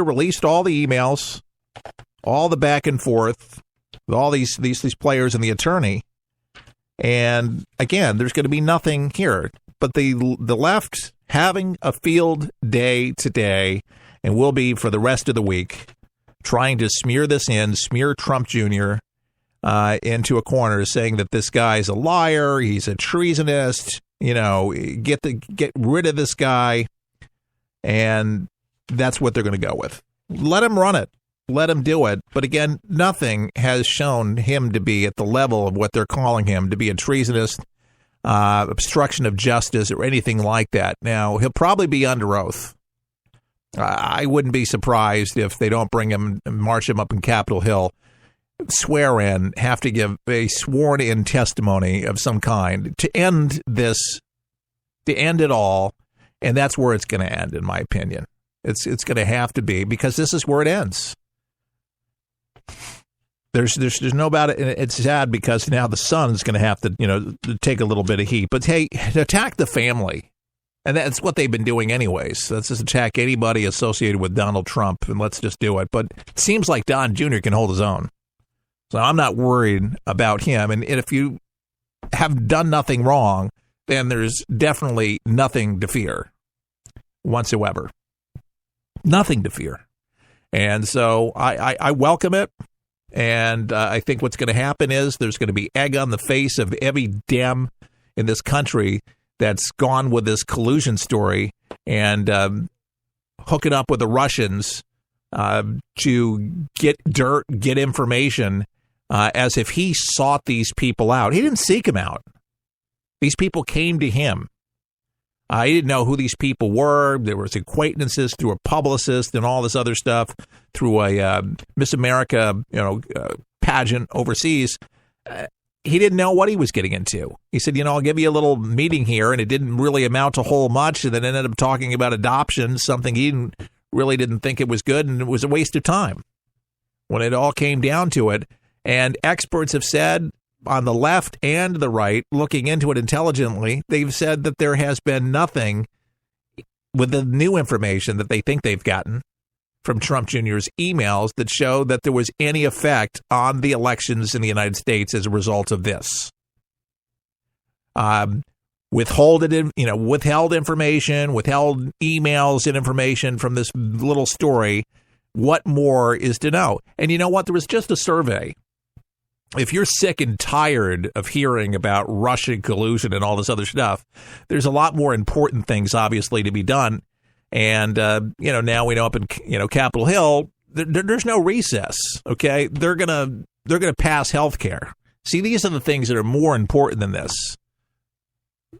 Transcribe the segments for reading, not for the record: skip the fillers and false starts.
released all the emails, all the back and forth with all these players and the attorney. And again, there's going to be nothing here. But the left having a field day today and will be for the rest of the week, trying to smear Trump Jr. Into a corner, saying that this guy's a liar, he's a treasonist, get rid of this guy. And that's what they're going to go with. Let him run it. Let him do it. But again, nothing has shown him to be at the level of what they're calling him, to be a treasonist, obstruction of justice, or anything like that. Now, he'll probably be under oath. I wouldn't be surprised if they don't bring him and march him up in Capitol Hill, swear in, have to give a sworn-in testimony of some kind to end this, to end it all. And that's where it's going to end, in my opinion. It's going to have to be, because this is where it ends. There's no about it. And it's sad because now the son's going to have to, take a little bit of heat. But hey, attack the family. And that's what they've been doing anyways. Let's just attack anybody associated with Donald Trump, and let's just do it. But it seems like Don Jr. can hold his own. So I'm not worried about him. And if you have done nothing wrong, then there's definitely nothing to fear whatsoever. Nothing to fear. And so I welcome it. And I think what's going to happen is there's going to be egg on the face of every Dem in this country that's gone with this collusion story and hooking up with the Russians to get dirt, get information, as if he sought these people out. He didn't seek them out. These people came to him. He didn't know who these people were. There was acquaintances through a publicist and all this other stuff, through a Miss America, pageant overseas. He didn't know what he was getting into. He said, I'll give you a little meeting here, and it didn't really amount to a whole much, and then ended up talking about adoption, something he didn't think it was good, and it was a waste of time when it all came down to it. And experts have said, on the left and the right, looking into it intelligently, they've said that there has been nothing with the new information that they think they've gotten from Trump Jr.'s emails that show that there was any effect on the elections in the United States as a result of this. Withheld information, withheld emails and information from this little story. What more is to know? And you know what? There was just a survey. If you're sick and tired of hearing about Russian collusion and all this other stuff, there's a lot more important things, obviously, to be done. And, now we know up in, Capitol Hill, there's no recess. OK, they're going to pass health care. See, these are the things that are more important than this.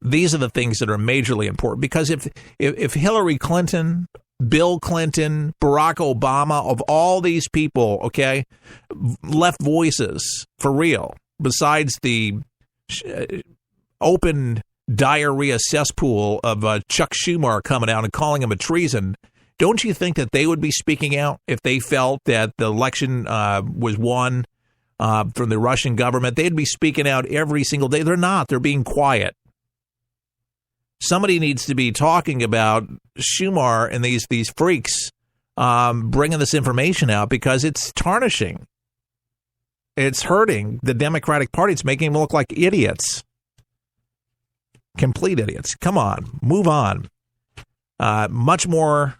These are the things that are majorly important, because if Hillary Clinton, Bill Clinton, Barack Obama, of all these people, okay, left voices for real, besides the open diarrhea cesspool of Chuck Schumer coming out and calling him a treason, don't you think that they would be speaking out if they felt that the election was won from the Russian government? They'd be speaking out every single day. They're not. They're being quiet. Somebody needs to be talking about Schumer and these freaks bringing this information out, because it's tarnishing. It's hurting the Democratic Party. It's making them look like idiots. Complete idiots. Come on. Move on. Much more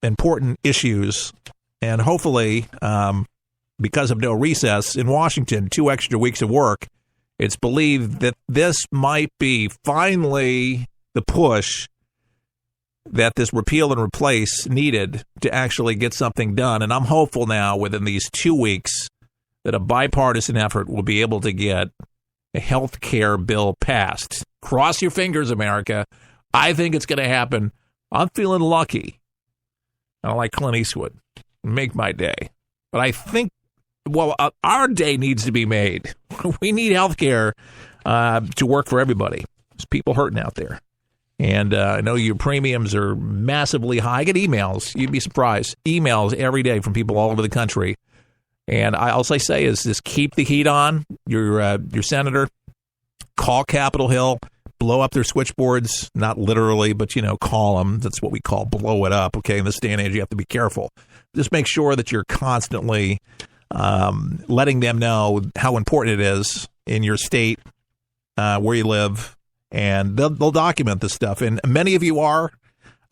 important issues. And hopefully, because of no recess in Washington, 2 extra weeks of work, it's believed that this might be finally the push that this repeal and replace needed to actually get something done. And I'm hopeful now, within these 2 weeks, that a bipartisan effort will be able to get a health care bill passed. Cross your fingers, America. I think it's going to happen. I'm feeling lucky. I don't like Clint Eastwood. Make my day. But I think, our day needs to be made. We need health care to work for everybody. There's people hurting out there. And I know your premiums are massively high. I get emails. You'd be surprised. Emails every day from people all over the country. And all I say is just keep the heat on. Your senator, call Capitol Hill, blow up their switchboards, not literally, but, call them. That's what we call blow it up. Okay. In this day and age, you have to be careful. Just make sure that you're constantly letting them know how important it is in your state, where you live, and they'll document this stuff. And many of you are,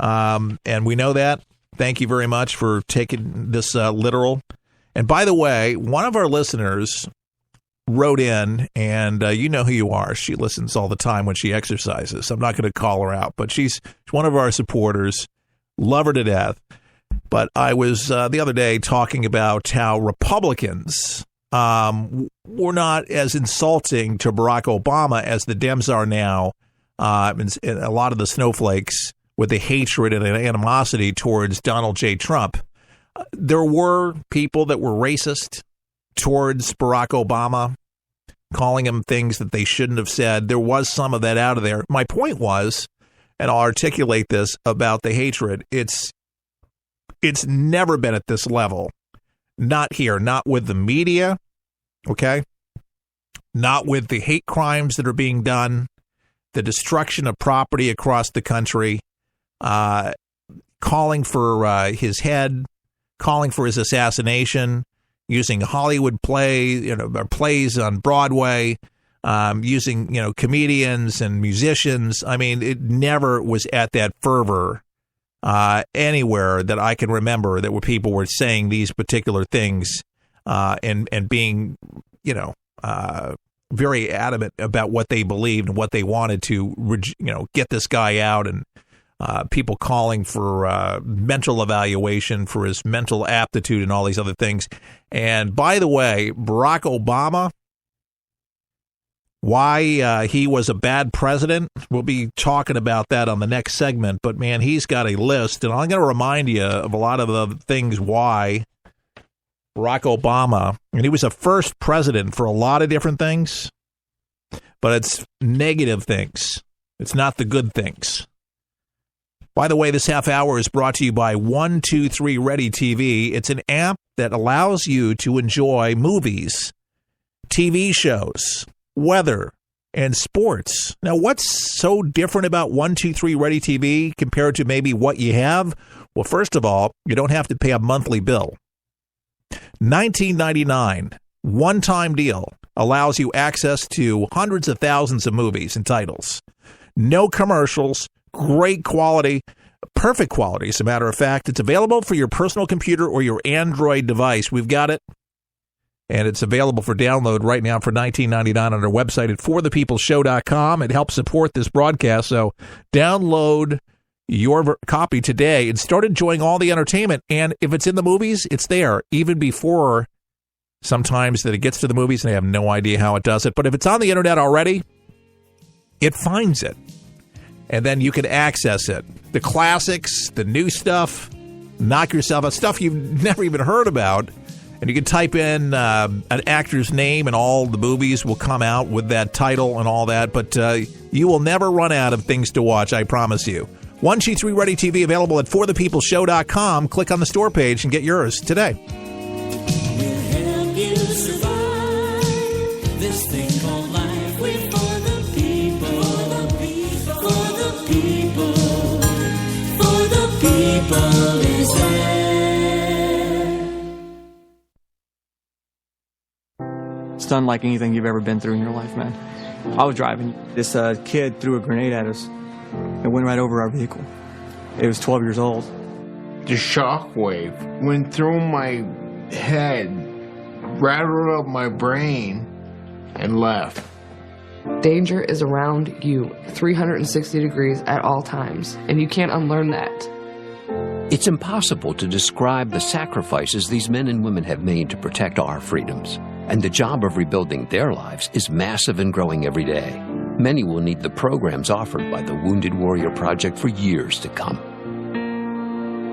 and we know that. Thank you very much for taking this literal. And by the way, one of our listeners wrote in, and you know who you are. She listens all the time when she exercises. So I'm not going to call her out, but she's one of our supporters. Love her to death. But I was the other day talking about how Republicans were not as insulting to Barack Obama as the Dems are now. And a lot of the snowflakes with the hatred and animosity towards Donald J. Trump. There were people that were racist towards Barack Obama, calling him things that they shouldn't have said. There was some of that out of there. My point was, and I'll articulate this about the hatred, it's never been at this level. Not here, not with the media, okay? Not with the hate crimes that are being done, the destruction of property across the country, calling for his head, calling for his assassination, using Hollywood plays on Broadway, using, comedians and musicians. I mean, it never was at that fervor anywhere that I can remember that where people were saying these particular things and being, very adamant about what they believed and what they wanted to, get this guy out, and people calling for mental evaluation for his mental aptitude and all these other things. And by the way, Barack Obama, why he was a bad president, we'll be talking about that on the next segment. But, man, he's got a list, and I'm going to remind you of a lot of the things why Barack Obama, and he was a first president for a lot of different things, but it's negative things. It's not the good things. By the way, this half hour is brought to you by 123 Ready TV. It's an app that allows you to enjoy movies, TV shows, weather, and sports. Now, what's so different about 123 Ready TV compared to maybe what you have? Well, first of all, you don't have to pay a monthly bill. $19.99, one-time deal, allows you access to hundreds of thousands of movies and titles. No commercials. Great quality, perfect quality, as a matter of fact. It's available for your personal computer or your Android device. We've got it, and it's available for download right now for $19.99 on our website at forthepeopleshow.com. It helps support this broadcast, so download your copy today and start enjoying all the entertainment. And if it's in the movies, it's there, even before sometimes that it gets to the movies, and I have no idea how it does it. But if it's on the internet already, it finds it. And then you can access it. The classics, the new stuff, knock yourself out, stuff you've never even heard about. And you can type in an actor's name, and all the movies will come out with that title and all that. But you will never run out of things to watch, I promise you. 123 Ready TV, available at forthepeopleshow.com. Click on the store page and get yours today. We'll help you survive this thing called life. We're for the people. For the people is there. It's unlike anything you've ever been through in your life, man. I was driving. This kid threw a grenade at us and went right over our vehicle. It was 12 years old. The shockwave went through my head, rattled up my brain, and left. Danger is around you 360 degrees at all times, and you can't unlearn that. It's impossible to describe the sacrifices these men and women have made to protect our freedoms. And the job of rebuilding their lives is massive and growing every day. Many will need the programs offered by the Wounded Warrior Project for years to come.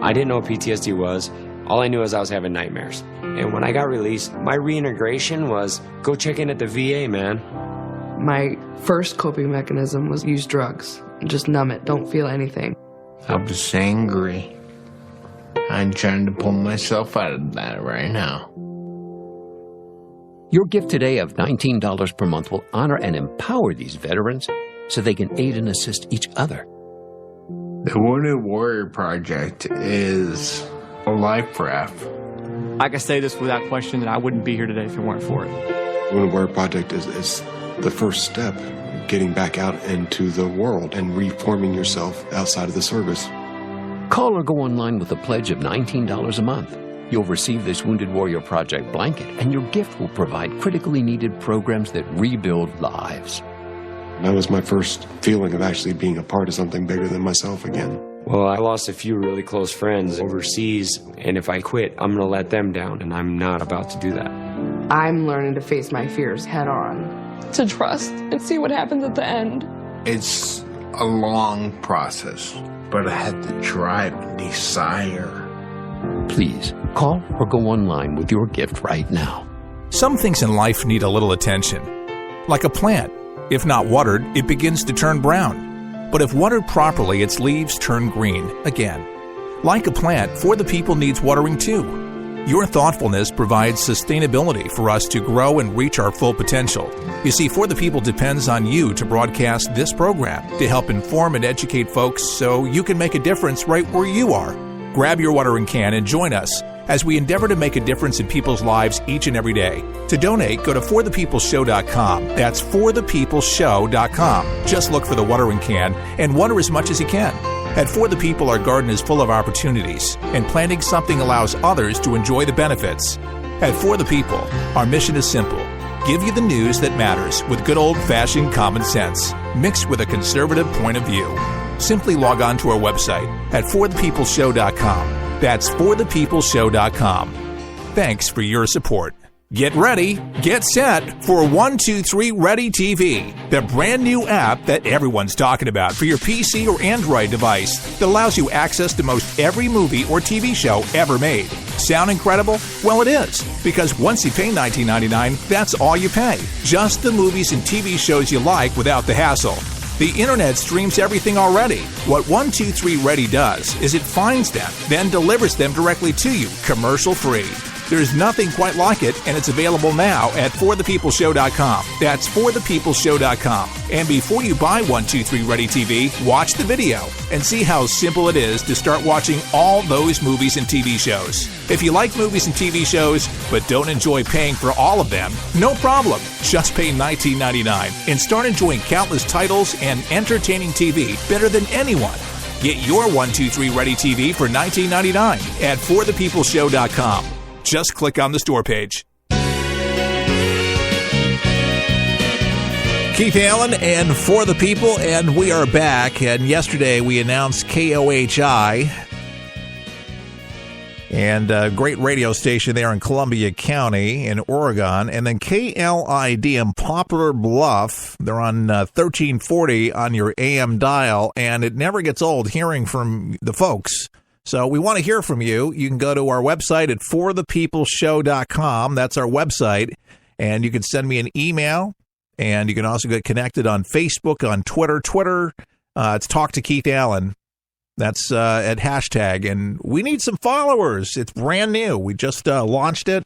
I didn't know what PTSD was. All I knew is I was having nightmares. And when I got released, my reintegration was go check in at the VA, man. My first coping mechanism was use drugs. Just numb it. Don't feel anything. I was angry. I'm trying to pull myself out of that right now. Your gift today of $19 per month will honor and empower these veterans so they can aid and assist each other. The Wounded Warrior Project is a life raft. I can say this without question that I wouldn't be here today if it weren't for it. Wounded Warrior Project is the first step, getting back out into the world and reforming yourself outside of the service. Call or go online with a pledge of $19 a month. You'll receive this Wounded Warrior Project blanket, and your gift will provide critically needed programs that rebuild lives. That was my first feeling of actually being a part of something bigger than myself again. Well, I lost a few really close friends overseas, and if I quit, I'm going to let them down, and I'm not about to do that. I'm learning to face my fears head on, to trust and see what happens at the end. It's a long process, but I had the drive and desire. Please, call or go online with your gift right now. Some things in life need a little attention. Like a plant. If not watered, it begins to turn brown. But if watered properly, its leaves turn green again. Like a plant, For the People needs watering too. Your thoughtfulness provides sustainability for us to grow and reach our full potential. You see, For the People depends on you to broadcast this program to help inform and educate folks so you can make a difference right where you are. Grab your watering can and join us as we endeavor to make a difference in people's lives each and every day. To donate, go to forthepeopleshow.com. That's forthepeopleshow.com. Just look for the watering can and water as much as you can. At For the People, our garden is full of opportunities, and planting something allows others to enjoy the benefits. At For the People, our mission is simple. Give you the news that matters with good old-fashioned common sense, mixed with a conservative point of view. Simply log on to our website at forthepeopleshow.com. That's forthepeopleshow.com. Thanks for your support. Get ready, get set for 123 Ready TV, the brand new app that everyone's talking about for your PC or Android device that allows you access to most every movie or TV show ever made. Sound incredible? Well, it is, because once you pay $19.99, that's all you pay. Just the movies and TV shows you like without the hassle. The internet streams everything already. What 123 Ready does is it finds them, then delivers them directly to you, commercial-free. There's nothing quite like it, and it's available now at forthepeopleshow.com. That's forthepeopleshow.com. And before you buy 123 Ready TV, watch the video and see how simple it is to start watching all those movies and TV shows. If you like movies and TV shows, but don't enjoy paying for all of them, no problem. Just pay $19.99 and start enjoying countless titles and entertaining TV better than anyone. Get your 123 Ready TV for $19.99 at forthepeopleshow.com. Just click on the store page. Keith Allen and For the People, and we are back. And yesterday we announced KOHI, and a great radio station there in Columbia County in Oregon. And then KLID in Poplar Bluff. They're on 1340 on your AM dial, and it never gets old hearing from the folks. So we want to hear from you. You can go to our website at forthepeopleshow.com. That's our website. And you can send me an email. And you can also get connected on Facebook, on Twitter. It's Talk to Keith Allen. That's at hashtag. And we need some followers. It's brand new. We just launched it.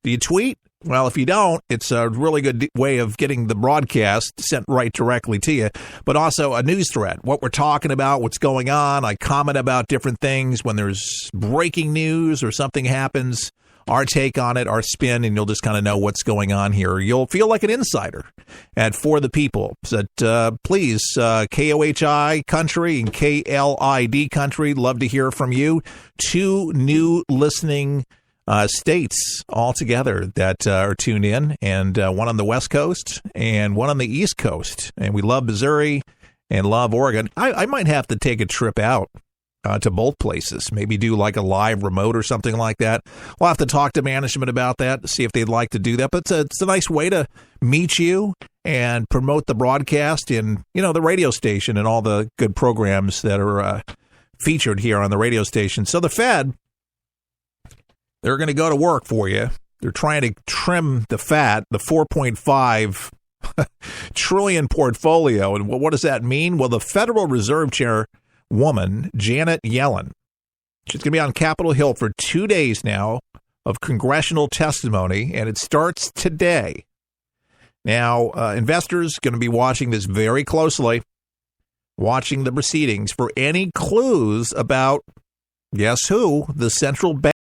Do you tweet? Well, if you don't, it's a really good way of getting the broadcast sent right directly to you, but also a news thread, what we're talking about, what's going on. I comment about different things when there's breaking news or something happens, our take on it, our spin, and you'll just kind of know what's going on here. You'll feel like an insider at For the People. So please, KOHI Country and KLID Country, love to hear from you. 2 new listening states altogether that are tuned in, and one on the West Coast and one on the East Coast. And we love Missouri and love Oregon. I might have to take a trip out to both places, maybe do like a live remote or something like that. We'll have to talk to management about that, see if they'd like to do that. But it's a nice way to meet you and promote the broadcast and, the radio station and all the good programs that are featured here on the radio station. So the Fed, they're going to go to work for you. They're trying to trim the fat, the 4.5 trillion portfolio. And what does that mean? Well, the Federal Reserve Chairwoman, Janet Yellen, she's going to be on Capitol Hill for 2 days now of congressional testimony, and it starts today. Now, investors going to be watching this very closely, watching the proceedings for any clues about, guess who, the central bank.